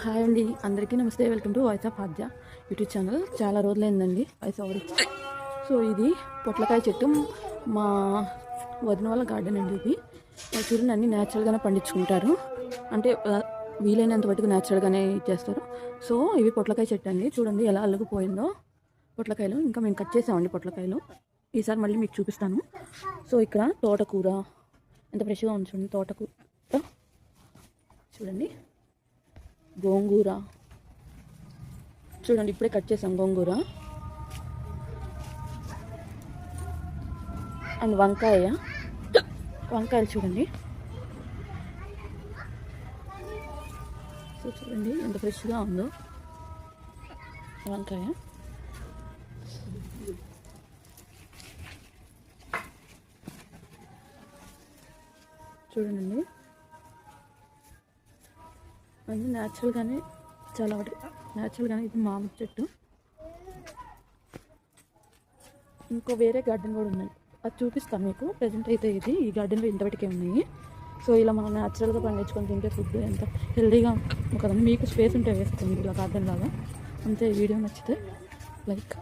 Hi అండి, అందరికీ నమస్తే. Welcome to voice of Aadya YouTube channel. చాలా రోజులైందండి వాయిస్ ఓవర్ ఇచ్చి. సో ఇది పొట్లకాయ చెట్టు, మా వదిన వాళ్ళ గార్డెన్ అండి. ఇది చూడండి, అన్నీ న్యాచురల్గానే పండించుకుంటారు. అంటే వీలైనంత మటుకు న్యాచురల్గానే చేస్తారు. సో ఇవి పొట్లకాయ చెట్టు అండి. చూడండి ఎలా అల్లుకుపోయిందో పొట్లకాయలు. ఇంకా మేము కట్ చేసామండి పొట్లకాయలు. ఈసారి మళ్ళీ మీకు చూపిస్తాను. సో ఇక్కడ తోటకూర ఎంత ఫ్రెష్గా ఉంది చూడండి. తోటకూర చూడండి, గోంగూర చూడండి, ఇప్పుడే కట్ చేసాం గోంగూర. అండ్ వంకాయలు చూడండి. సో చూడండి ఎంత ఫ్రెష్గా ఉందో వంకాయ. చూడండి, అన్నీ న్యాచురల్గానే, చాలా న్యాచురల్గానే. ఇది మామిడి చెట్టు. ఇంకో వేరే గార్డెన్ కూడా ఉన్నాయి, అది చూపిస్తాను మీకు. ప్రజెంట్ అయితే ఇది ఈ గార్డెన్లో ఇంతవరకే ఉన్నాయి. సో ఇలా మనం న్యాచురల్గా పండించుకొని తింటే ఫుడ్ ఎంత హెల్దీగా కదండి. మీకు స్పేస్ ఉంటే వేసుకోండి ఇలా గార్డెన్ లాగా. అంతే. వీడియో నచ్చితే లైక్